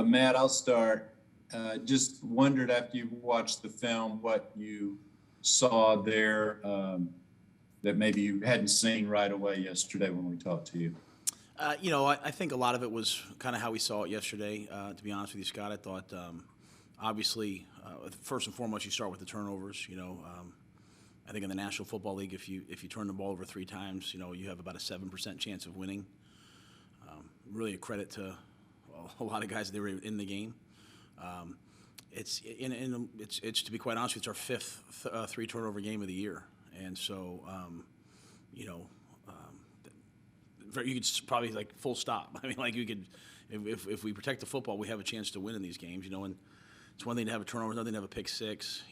Matt, I'll start. Just wondered after you watched the film what you saw there that maybe you hadn't seen right away yesterday when we talked to you. I think a lot of it was kind of how we saw it yesterday. To be honest with you, Scott, I thought obviously first and foremost you start with the turnovers. I think in the National Football League, if you turn the ball over 3 times, you have about a 7% chance of winning. Really a credit to a lot of guys that were in the game. It's to be quite honest, it's our 5th 3-turnover game of the year, and so you could probably full stop. I mean, you could, if we protect the football, we have a chance to win in these games. And it's one thing to have a turnover, another thing to have a pick six.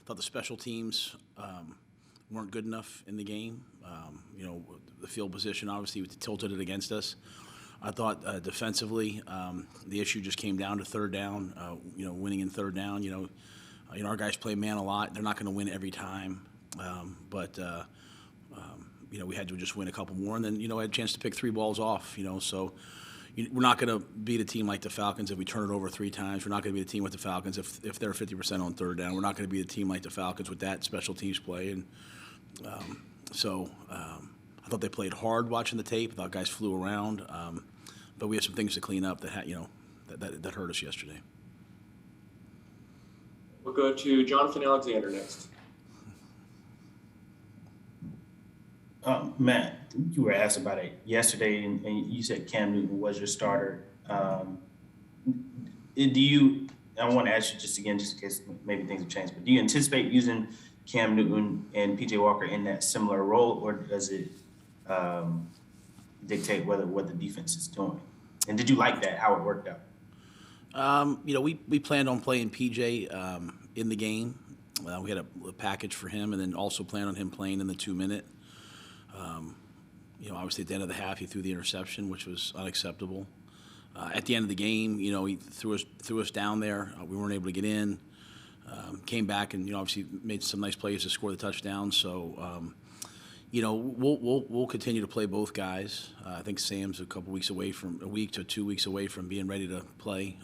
Thought the special teams weren't good enough in the game. The field position obviously tilted it against us. I thought defensively, the issue just came down to third down. Winning in third down. Our guys play man a lot. They're not going to win every time, but we had to just win a couple more, and then I had a chance to pick 3 balls off. So we're not going to beat a team like the Falcons if we turn it over 3 times. We're not going to beat a team with the Falcons if they're 50% on third down. We're not going to beat a team like the Falcons with that special teams play, and I thought they played hard watching the tape. I thought guys flew around, but we have some things to clean up that hurt us yesterday. We'll go to Jonathan Alexander next. Matt, you were asked about it yesterday, and you said Cam Newton was your starter. I want to ask you just again, just in case maybe things have changed, but do you anticipate using Cam Newton and P.J. Walker in that similar role, or does it dictate what the defense is doing? And did you like that, how it worked out? We planned on playing P.J. In the game. We had a package for him, and then also planned on him playing in the 2-minute. Obviously at the end of the half, he threw the interception, which was unacceptable. At the end of the game, he threw us down there. We weren't able to get in. Came back and obviously made some nice plays to score the touchdown. So we'll continue to play both guys. I think Sam's a week to 2 weeks away from being ready to play.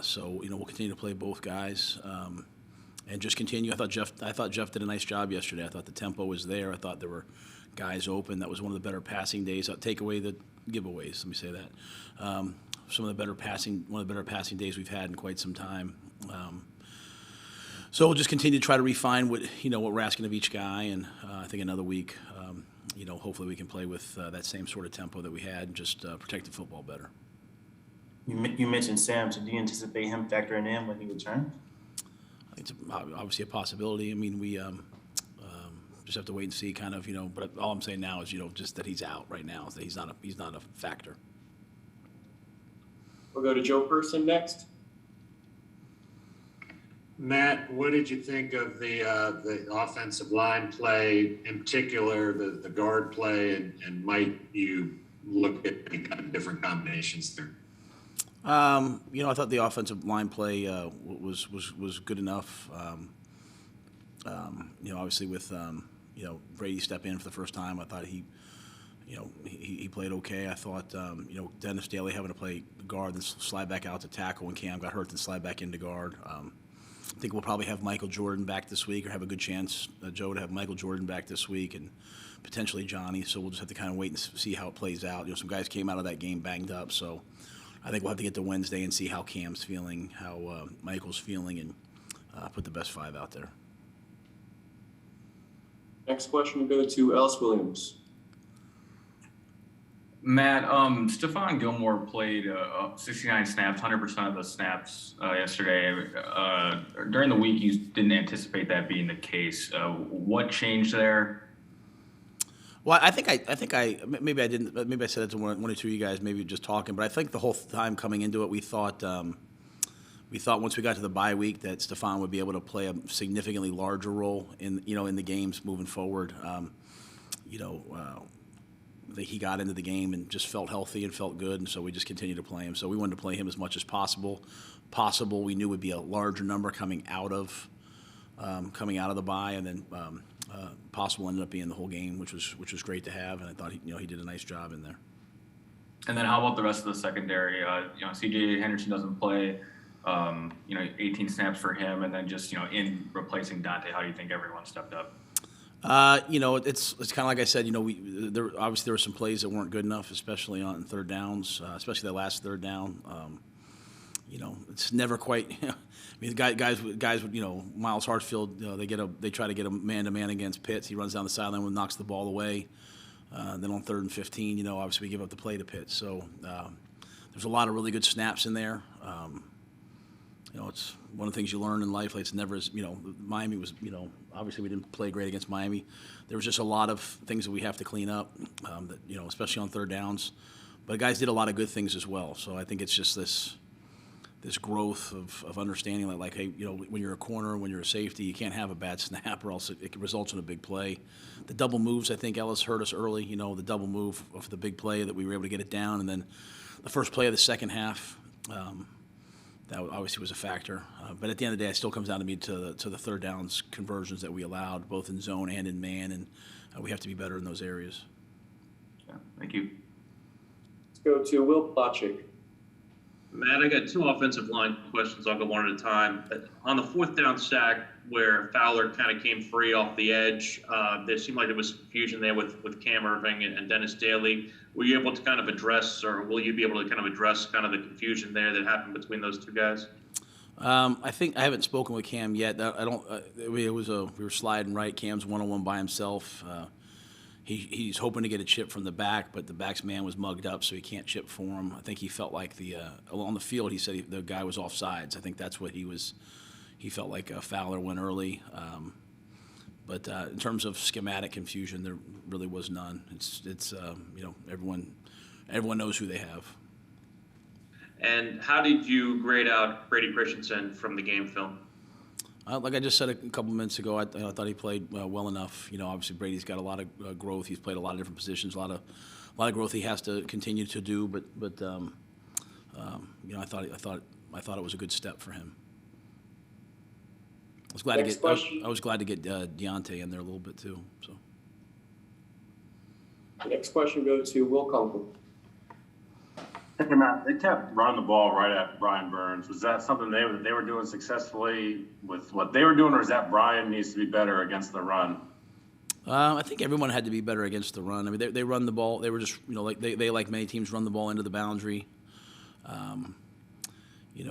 So we'll continue to play both guys. And just continue. I thought Jeff did a nice job yesterday. I thought the tempo was there. I thought there were guys open. That was one of the better passing days. I'll take away the giveaways. Let me say that. One of the better passing days we've had in quite some time. So we'll just continue to try to refine what we're asking of each guy, and I think another week, hopefully we can play with that same sort of tempo that we had, and just protect the football better. You mentioned Sam, so do you anticipate him factoring in when he returns? It's obviously a possibility. I mean, we just have to wait and see, kind of, But all I'm saying now is, just that he's out right now. That he's not a factor. We'll go to Joe Person next. Matt, what did you think of the offensive line play, in particular the guard play, and might you look at any kind of different combinations there? I thought the offensive line play was good enough. Obviously with Brady step in for the first time, I thought he played okay. I thought Dennis Daly having to play guard and slide back out to tackle when Cam got hurt, then slide back into guard. I think we'll probably have Michael Jordan back this week, or have a good chance, Joe, to have Michael Jordan back this week, and potentially Johnny. So we'll just have to kind of wait and see how it plays out. Some guys came out of that game banged up, so I think we'll have to get to Wednesday and see how Cam's feeling, how Michael's feeling, and put the best 5 out there. Next question will go to Ellis Williams. Matt, Stephon Gilmore played 69 snaps, 100% of the snaps yesterday. During the week, you didn't anticipate that being the case. What changed there? Well, I think maybe I didn't. Maybe I said it to one or two of you guys, maybe just talking. But I think the whole time coming into it, we thought once we got to the bye week that Stephon would be able to play a significantly larger role in the games moving forward. He got into the game and just felt healthy and felt good, and so we just continued to play him. So we wanted to play him as much as possible. We knew would be a larger number coming out of the bye, and then possible ended up being the whole game, which was great to have. And I thought he did a nice job in there. And then how about the rest of the secondary? CJ Henderson doesn't play. 18 snaps for him, and then just in replacing Dante, how do you think everyone stepped up? It's kind of like I said. There were some plays that weren't good enough, especially on third downs, especially that last third down. It's never quite. I mean, guys would, Miles Hartsfield, they try to get a man-to-man against Pitts. He runs down the sideline and knocks the ball away. Then on 3rd and 15, obviously we give up the play to Pitts. So there's a lot of really good snaps in there. It's one of the things you learn in life. Like it's never as, Miami was, obviously we didn't play great against Miami. There was just a lot of things that we have to clean up, especially on third downs. But guys did a lot of good things as well. So I think it's just this growth of understanding that, like, hey, when you're a corner, when you're a safety, you can't have a bad snap or else it results in a big play. The double moves, I think Ellis hurt us early, the double move of the big play that we were able to get it down. And then the first play of the second half, that obviously was a factor. But at the end of the day, it still comes down to me to the third downs conversions that we allowed, both in zone and in man, and we have to be better in those areas. Yeah, thank you. Let's go to Will Plotchik. Matt, I got 2 offensive line questions. I'll go one at a time. On the 4th down sack where Fowler kind of came free off the edge, there seemed like there was confusion there with Cam Irving and Dennis Daly. Were you able to kind of address, or will you be able to kind of address kind of the confusion there that happened between those 2 guys? I think I haven't spoken with Cam yet. We were sliding right. Cam's one-on-one by himself. He's hoping to get a chip from the back, but the back's man was mugged up, so he can't chip for him. I think he felt like on the field, he said the guy was offsides. I think that's what he felt like Fowler went early. But in terms of schematic confusion, there really was none. It's everyone knows who they have. And how did you grade out Brady Christensen from the game film? Like I just said a couple minutes ago, I thought he played well enough. Obviously Brady's got a lot of growth. He's played a lot of different positions, a lot of growth he has to continue to do. But I thought it was a good step for him. I was glad to get Deontay in there a little bit too. So. The next question goes to Will Kunkel. Hey, Matt, they kept running the ball right at Brian Burns. Was that something they were doing successfully with what they were doing, or is that Brian needs to be better against the run? I think everyone had to be better against the run. I mean, they run the ball. They were just, like they like many teams run the ball into the boundary.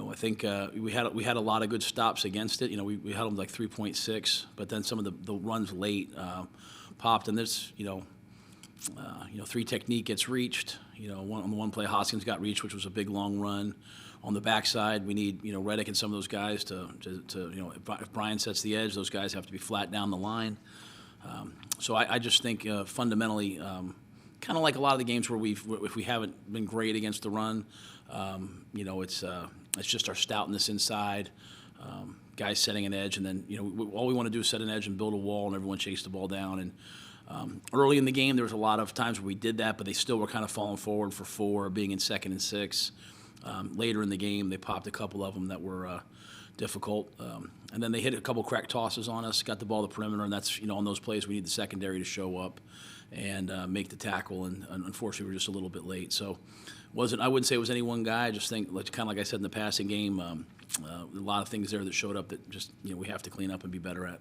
I think we had a lot of good stops against it. We had them like 3.6, but then some of the runs late popped, and this, 3 technique gets reached. On the one play, Hoskins got reached, which was a big long run. On the backside, we need Reddick and some of those guys to if Brian sets the edge, those guys have to be flat down the line. So I just think fundamentally, kind of like a lot of the games where if we haven't been great against the run, it's just our stoutness inside. Guys setting an edge, and then all we want to do is set an edge and build a wall, and everyone chase the ball down. And early in the game, there was a lot of times where we did that, but they still were kind of falling forward for 4, being in 2nd and 6. Later in the game, they popped a couple of them that were difficult, and then they hit a couple crack tosses on us, got the ball to the perimeter, and that's on those plays we need the secondary to show up and make the tackle, and unfortunately we're just a little bit late. So I wouldn't say it was any one guy. I just think, kind of like I said in the passing game, a lot of things there that showed up that just we have to clean up and be better at.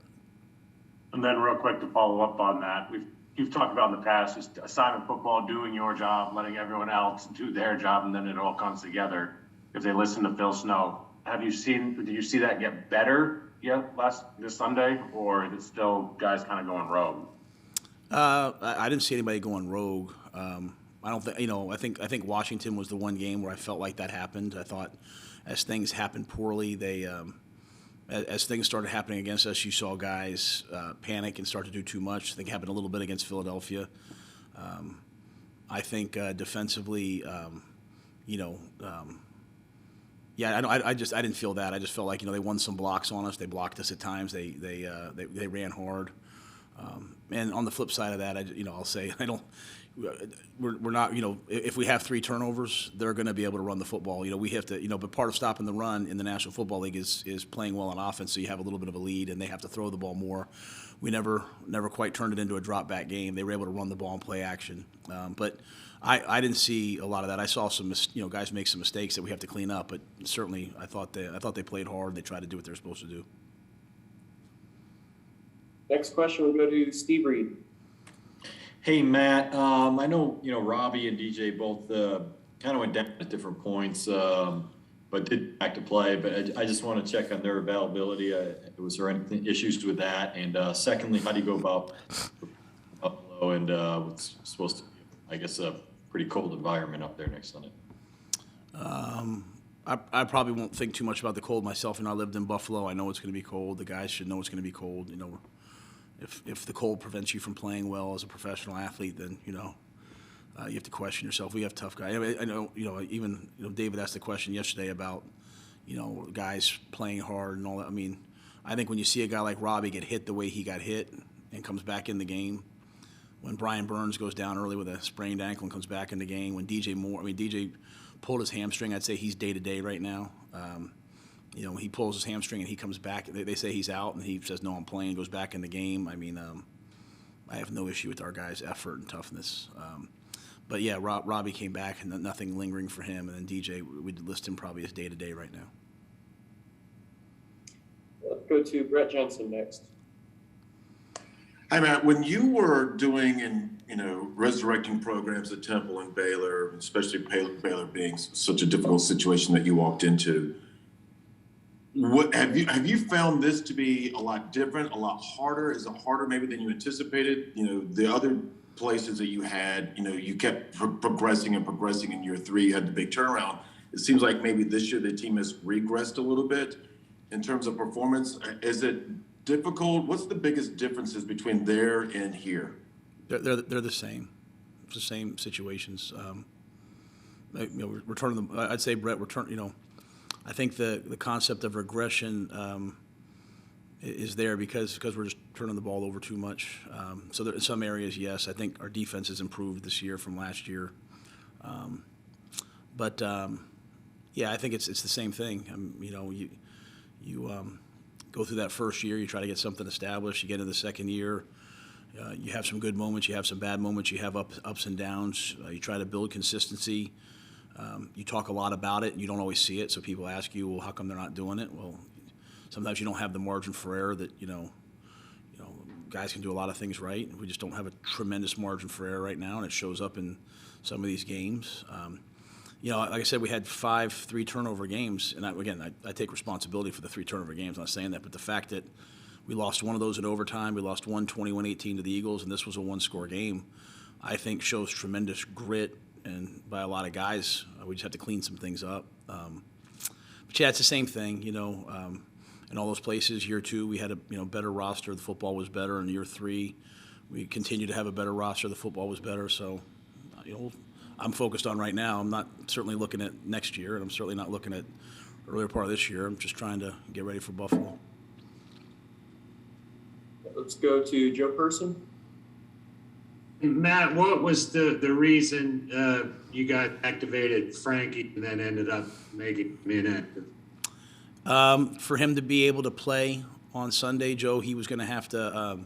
And then real quick to follow up on that, you've talked about in the past just assignment football, doing your job, letting everyone else do their job, and then it all comes together if they listen to Phil Snow. Did you see that get better yet this Sunday, or is it still guys kind of going rogue? I didn't see anybody going rogue. I don't think I think Washington was the one game where I felt like that happened. I thought as things happened poorly, as things started happening against us, you saw guys panic and start to do too much. I think it happened a little bit against Philadelphia. I think defensively, I didn't feel that. I just felt like they won some blocks on us. They blocked us at times. They ran hard. And on the flip side of that, I'll say I don't. we're not, if we have 3 turnovers, they're going to be able to run the football. We have to, but part of stopping the run in the National Football League is playing well on offense, so you have a little bit of a lead, and they have to throw the ball more. We never quite turned it into a drop back game. They were able to run the ball and play action, but I didn't see a lot of that. I saw some, guys make some mistakes that we have to clean up, but certainly I thought they played hard. They tried to do what they're supposed to do. Next question will go to Steve Reed. Hey, Matt, I know, Robbie and DJ both kind of went down at different points, but did back to play. But I just want to check on their availability. Was there any issues with that? And secondly, how do you go about Buffalo and what's supposed to be, I guess, a pretty cold environment up there next Sunday? I probably won't think too much about the cold myself. I lived in Buffalo. I know it's going to be cold. The guys should know it's going to be cold. If the cold prevents you from playing well as a professional athlete, then you have to question yourself. We have tough guys. I know even David asked the question yesterday about guys playing hard and all that. I mean, I think when you see a guy like Robbie get hit the way he got hit and comes back in the game, when Brian Burns goes down early with a sprained ankle and comes back in the game, when DJ pulled his hamstring. I'd say he's day to day right now. He pulls his hamstring and he comes back. They say he's out, and he says, "No, I'm playing." Goes back in the game. I mean, I have no issue with our guys' effort and toughness. But yeah, Robbie came back, and nothing lingering for him. And then DJ, we'd list him probably as day to day right now. Let's go to Brett Jensen next. Hi, Matt. When you were doing and resurrecting programs at Temple and Baylor, especially Baylor being such a difficult situation that you walked into, what have you found this to be a lot different, a lot harder? Is it harder maybe than you anticipated? The other places that you had, you kept progressing and progressing in year 3, you had the big turnaround. It seems like maybe this year the team has regressed a little bit in terms of performance. Is it difficult? What's the biggest differences between there and here? They're the same. It's the same situations. We're turning them. I'd say, Brett, I think the concept of regression is there because we're just turning the ball over too much. So in some areas, yes, I think our defense has improved this year from last year. But I think it's the same thing. You go through that first year, you try to get something established. You get into the second year, you have some good moments, you have some bad moments, you have ups and downs. You try to build consistency. You talk a lot about it, and you don't always see it. So people ask you, well, how come they're not doing it? Well, sometimes you don't have the margin for error that guys can do a lot of things right. We just don't have a tremendous margin for error right now, and it shows up in some of these games. Like I said, we had 5 3-turnover games, and I take responsibility for the 3 turnover games. I'm not saying that, but the fact that we lost one of those in overtime, we lost one 21-18 to the Eagles, and this was a 1-score game, I think shows tremendous grit and by a lot of guys. We just have to clean some things up. But yeah, it's the same thing, in all those places. Year 2, we had a better roster. The football was better. In year 3, we continue to have a better roster. The football was better. So, I'm focused on right now. I'm not certainly looking at next year, and I'm certainly not looking at earlier part of this year. I'm just trying to get ready for Buffalo. Let's go to Joe Person. Matt, what was the reason you got activated Frankie and then ended up making him inactive? For him to be able to play on Sunday, Joe, he was going to have to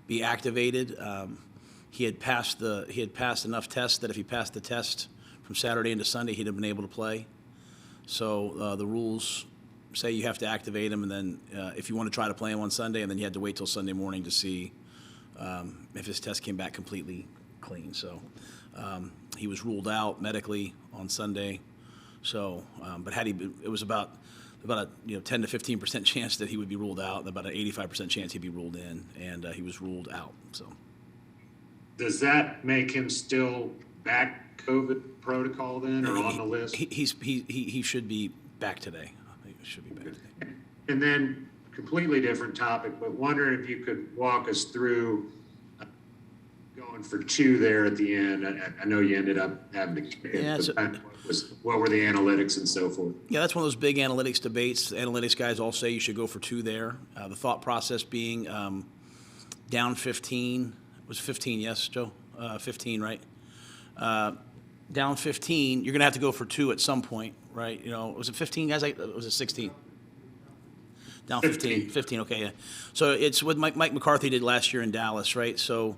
be activated. He had passed enough tests that if he passed the test from Saturday into Sunday, he'd have been able to play. So the rules say you have to activate him, and then if you want to try to play him on Sunday, and then you had to wait till Sunday morning to see if his test came back completely clean. So he was ruled out medically on Sunday. So, but it was about a 10 to 15% chance that he would be ruled out, and about an 85% chance he'd be ruled in, and he was ruled out. So, does that make him still back COVID protocol then, or on the list? He should be back today. He should be back today. And then, completely different topic, but wondering if you could walk us through going for 2 there at the end. I know you ended up having to kick it, but what were the analytics and so forth? Yeah, that's one of those big analytics debates. The analytics guys all say you should go for 2 there. The thought process being down 15. It was 15, yes, Joe? 15, right? down 15, you're going to have to go for 2 at some point, right? You know, was it 15 guys? Was it 16? Down 15. 15, okay, yeah. So it's what Mike McCarthy did last year in Dallas, right? So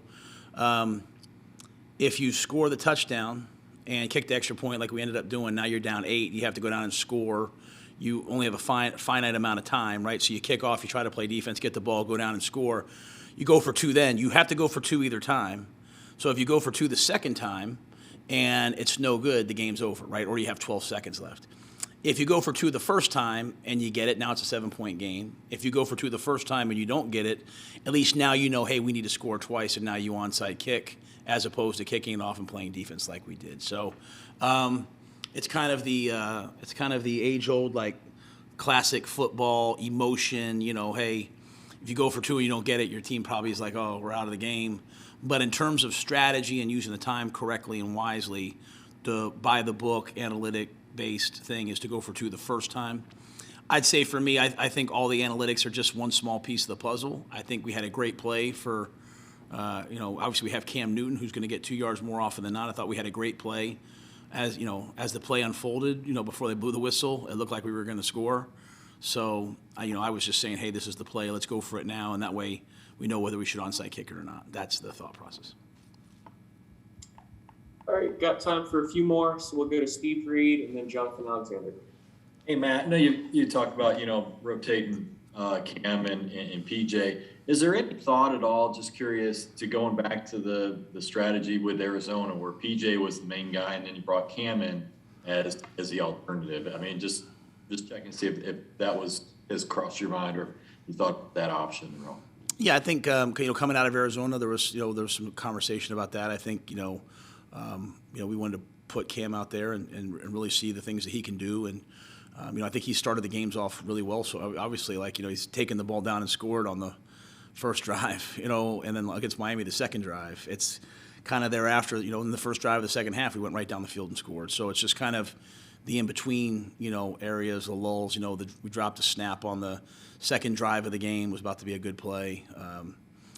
if you score the touchdown and kick the extra point like we ended up doing, now you're down 8. You have to go down and score. You only have a finite amount of time, right? So you kick off, you try to play defense, get the ball, go down and score. You go for 2 then. You have to go for 2 either time. So if you go for 2 the second time and it's no good, the game's over, right? Or you have 12 seconds left. If you go for 2 the first time and you get it, now it's a 7-point game. If you go for 2 the first time and you don't get it, at least now you know, hey, we need to score twice, and now you onside kick, as opposed to kicking it off and playing defense like we did. So it's kind of the age-old, like, classic football emotion. You know, hey, if you go for 2 and you don't get it, your team probably is like, oh, we're out of the game. But in terms of strategy and using the time correctly and wisely, the by-the-book, analytic-based thing is to go for 2 the first time. I'd say for me, I think all the analytics are just one small piece of the puzzle. I think we had a great play for, obviously we have Cam Newton, who's going to get 2 yards more often than not. I thought we had a great play. As the play unfolded, before they blew the whistle, it looked like we were going to score. So, I was just saying, hey, this is the play. Let's go for it now, and that way we know whether we should onside kick it or not. That's the thought process. All right, got time for a few more, so we'll go to Steve Reed and then Jonathan Alexander. Hey, Matt, I know you talked about, rotating Cam and PJ. Is there any thought at all, just curious, to going back to the strategy with Arizona where PJ was the main guy and then you brought Cam in as the alternative? I mean, just checking to see if that has crossed your mind or you thought that option at all. Yeah, I think coming out of Arizona, there was some conversation about that. I think we wanted to put Cam out there and really see the things that he can do. And I think he started the games off really well. So obviously, he's taken the ball down and scored on the first drive, and then against Miami, the second drive. It's kind of thereafter, in the first drive of the second half, we went right down the field and scored. So it's just kind of the in-between, areas, the lulls. We dropped a snap on the second drive of the game, was about to be a good play.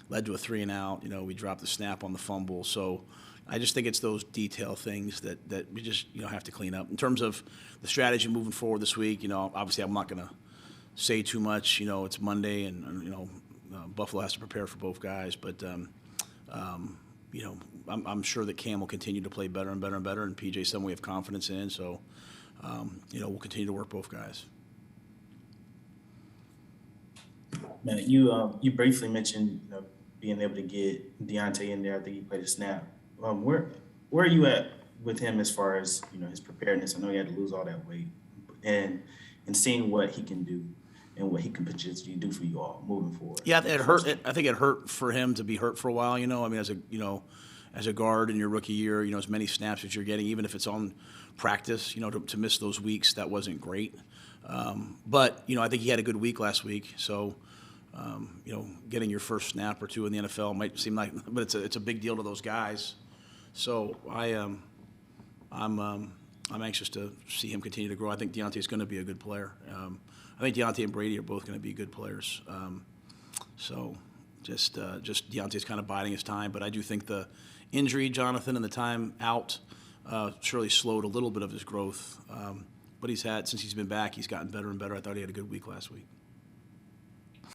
Led to a 3-and-out. We dropped the snap on the fumble. So I just think it's those detail things that we just, have to clean up. In terms of the strategy moving forward this week, obviously I'm not going to say too much. It's Monday and Buffalo has to prepare for both guys. But, I'm sure that Cam will continue to play better and better and better, and PJ's someone we have confidence in. So, we'll continue to work both guys. Man, you briefly mentioned being able to get Deontay in there. I think he played a snap. Where are you at with him as far as his preparedness? I know he had to lose all that weight, and seeing what he can do and what he can potentially do for you all moving forward. Yeah, it hurt. I think it hurt for him to be hurt for a while. I mean, as a guard in your rookie year, as many snaps as you're getting, even if it's on practice, to miss those weeks, that wasn't great. But I think he had a good week last week. So, getting your first snap or 2 in the NFL might seem like, but it's a big deal to those guys. So I'm anxious to see him continue to grow. I think Deontay's going to be a good player. I think Deontay and Brady are both going to be good players. So just Deontay's kind of biding his time. But I do think the injury, Jonathan, and the time out surely slowed a little bit of his growth. But since he's been back, he's gotten better and better. I thought he had a good week last week.